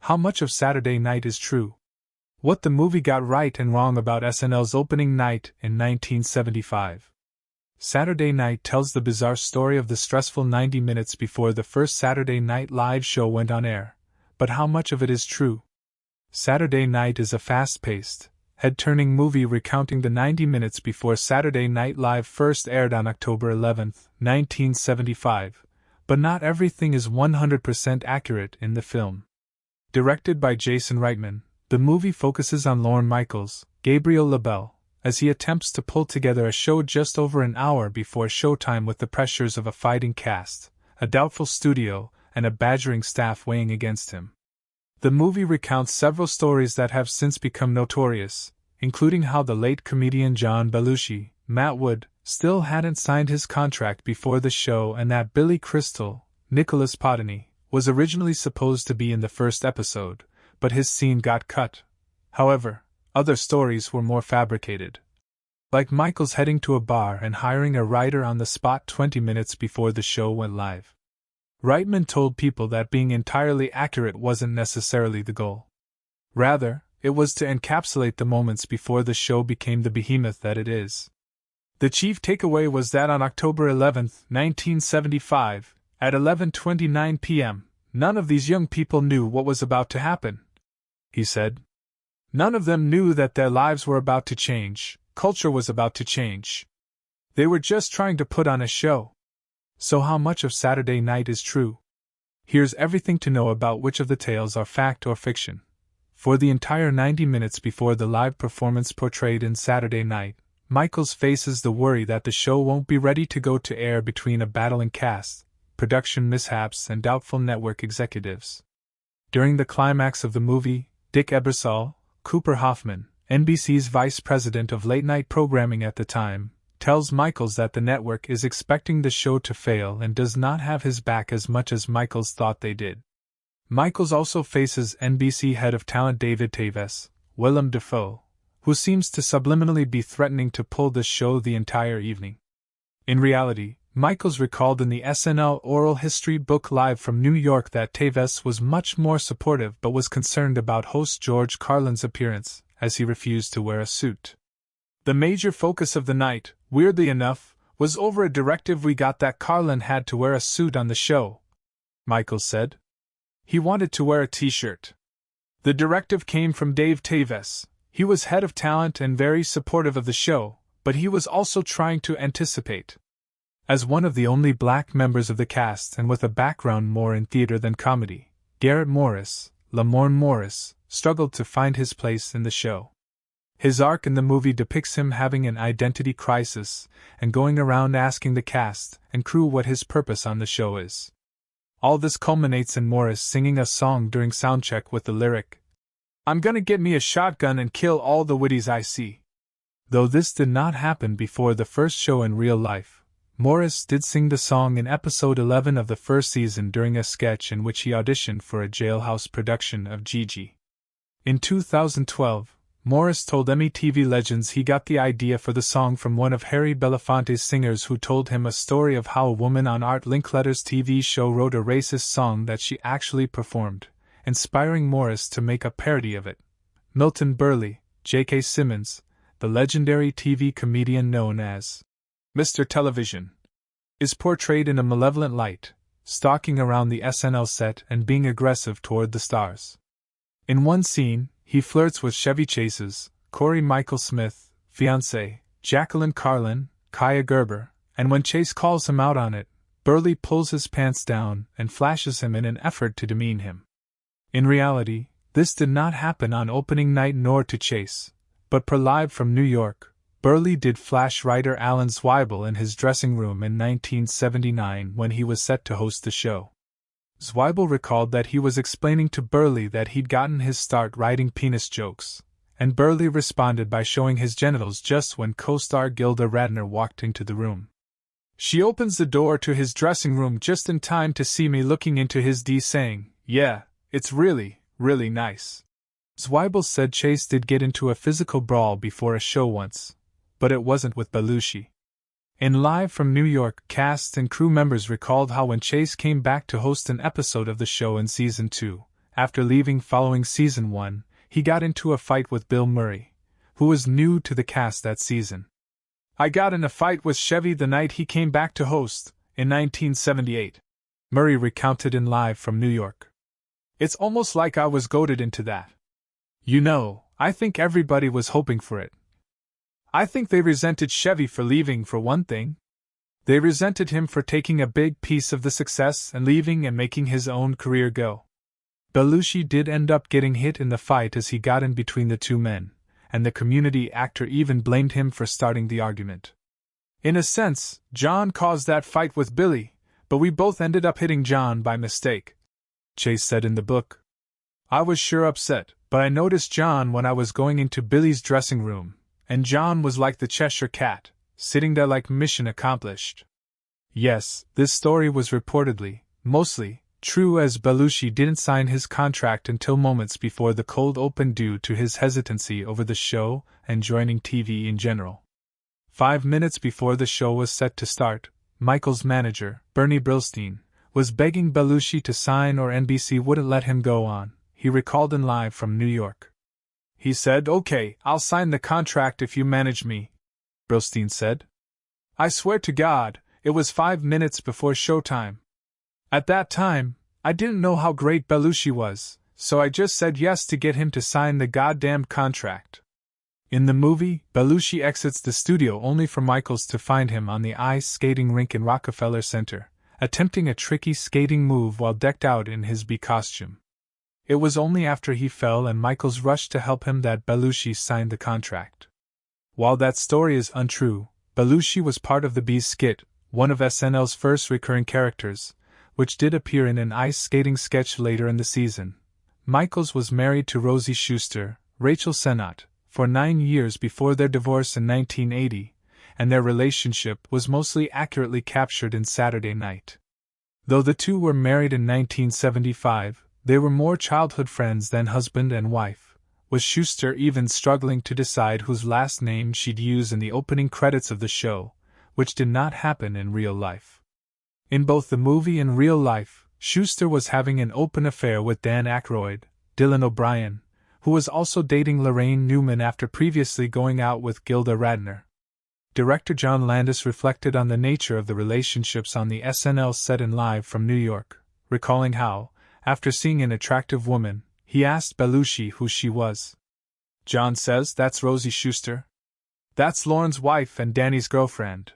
How much of Saturday Night is true? What the movie got right and wrong about SNL's opening night in 1975. Saturday Night tells the bizarre story of the stressful 90 minutes before the first Saturday Night Live show went on air, but how much of it is true? Saturday Night is a fast-paced, head-turning movie recounting the 90 minutes before Saturday Night Live first aired on October 11, 1975, but not everything is 100% accurate in the film. Directed by Jason Reitman, the movie focuses on Lorne Michaels, Gabriel LaBelle, as he attempts to pull together a show just over an hour before showtime with the pressures of a fighting cast, a doubtful studio, and a badgering staff weighing against him. The movie recounts several stories that have since become notorious, including how the late comedian John Belushi, Matt Wood, still hadn't signed his contract before the show, and that Billy Crystal, Nicholas Podany, was originally supposed to be in the first episode, but his scene got cut. However, other stories were more fabricated. Like Michaels heading to a bar and hiring a writer on the spot 20 minutes before the show went live. Reitman told people that being entirely accurate wasn't necessarily the goal. Rather, it was to encapsulate the moments before the show became the behemoth that it is. The chief takeaway was that on October 11, 1975, at 11:29 p.m., none of these young people knew what was about to happen, he said. None of them knew that their lives were about to change, culture was about to change. They were just trying to put on a show. So how much of Saturday Night is true? Here's everything to know about which of the tales are fact or fiction. For the entire 90 minutes before the live performance portrayed in Saturday Night, Michaels faces the worry that the show won't be ready to go to air between a battling cast, production mishaps, and doubtful network executives. During the climax of the movie, Dick Ebersol, Cooper Hoffman, NBC's vice president of late-night programming at the time, tells Michaels that the network is expecting the show to fail and does not have his back as much as Michaels thought they did. Michaels also faces NBC head of talent David Taves, Willem Dafoe, who seems to subliminally be threatening to pull the show the entire evening. In reality, Michaels recalled in the SNL oral history book Live from New York that Taves was much more supportive but was concerned about host George Carlin's appearance, as he refused to wear a suit. The major focus of the night, weirdly enough, was over a directive we got that Carlin had to wear a suit on the show, Michaels said. He wanted to wear a t-shirt. The directive came from Dave Taves. He was head of talent and very supportive of the show, but he was also trying to anticipate. As one of the only black members of the cast and with a background more in theater than comedy, Garrett Morris, Lamorne Morris, struggled to find his place in the show. His arc in the movie depicts him having an identity crisis and going around asking the cast and crew what his purpose on the show is. All this culminates in Morris singing a song during soundcheck with the lyric, "I'm gonna get me a shotgun and kill all the widdies I see." Though this did not happen before the first show in real life, Morris did sing the song in episode 11 of the first season during a sketch in which he auditioned for a jailhouse production of Gigi. In 2012, Morris told MTV Legends he got the idea for the song from one of Harry Belafonte's singers who told him a story of how a woman on Art Linkletter's TV show wrote a racist song that she actually performed, inspiring Morris to make a parody of it. Milton Berle, J.K. Simmons, the legendary TV comedian known as Mr. Television, is portrayed in a malevolent light, stalking around the SNL set and being aggressive toward the stars. In one scene, he flirts with Chevy Chase's, Corey Michael Smith, fiancée, Jacqueline Carlin, Kaya Gerber, and when Chase calls him out on it, Burley pulls his pants down and flashes him in an effort to demean him. In reality, this did not happen on opening night nor to Chase, but per Live from New York, Burley did flash writer Alan Zweibel in his dressing room in 1979 when he was set to host the show. Zweibel recalled that he was explaining to Burley that he'd gotten his start writing penis jokes, and Burley responded by showing his genitals just when co-star Gilda Radner walked into the room. She opens the door to his dressing room just in time to see me looking into his D saying, "Yeah, it's really, really nice." Zweibel said Chase did get into a physical brawl before a show once, but it wasn't with Belushi. In Live from New York, cast and crew members recalled how when Chase came back to host an episode of the show in Season 2, After leaving following season 1, he got into a fight with Bill Murray, who was new to the cast that season. "I got in a fight with Chevy the night he came back to host, in 1978. Murray recounted in Live from New York. "It's almost like I was goaded into that. You know, I think everybody was hoping for it. I think they resented Chevy for leaving, for one thing. They resented him for taking a big piece of the success and leaving and making his own career go." Belushi did end up getting hit in the fight as he got in between the two men, and the Community actor even blamed him for starting the argument. "In a sense, John caused that fight with Billy, but we both ended up hitting John by mistake," Chase said in the book. "I was sure upset, but I noticed John when I was going into Billy's dressing room, and John was like the Cheshire Cat, sitting there like mission accomplished." Yes, this story was reportedly, mostly, true, as Belushi didn't sign his contract until moments before the cold open due to his hesitancy over the show and joining TV in general. 5 minutes before the show was set to start, Michaels' manager, Bernie Brillstein, was begging Belushi to sign or NBC wouldn't let him go on, he recalled in Live from New York. "He said, 'Okay, I'll sign the contract if you manage me,'" Brillstein said. "I swear to God, it was 5 minutes before showtime. At that time, I didn't know how great Belushi was, so I just said yes to get him to sign the goddamn contract." In the movie, Belushi exits the studio only for Michaels to find him on the ice skating rink in Rockefeller Center, attempting a tricky skating move while decked out in his B costume. It was only after he fell and Michaels rushed to help him that Belushi signed the contract. While that story is untrue, Belushi was part of the B's skit, one of SNL's first recurring characters, which did appear in an ice skating sketch later in the season. Michaels was married to Rosie Schuster, Rachel Sennott, for 9 years before their divorce in 1980, and their relationship was mostly accurately captured in Saturday Night. Though the two were married in 1975, they were more childhood friends than husband and wife, with Schuster even struggling to decide whose last name she'd use in the opening credits of the show, which did not happen in real life. In both the movie and real life, Schuster was having an open affair with Dan Aykroyd, Dylan O'Brien, who was also dating Lorraine Newman after previously going out with Gilda Radner. Director John Landis reflected on the nature of the relationships on the SNL set in Live from New York, recalling how, after seeing an attractive woman, he asked Belushi who she was. "John says, 'That's Rosie Schuster. That's Lorne's wife and Danny's girlfriend.'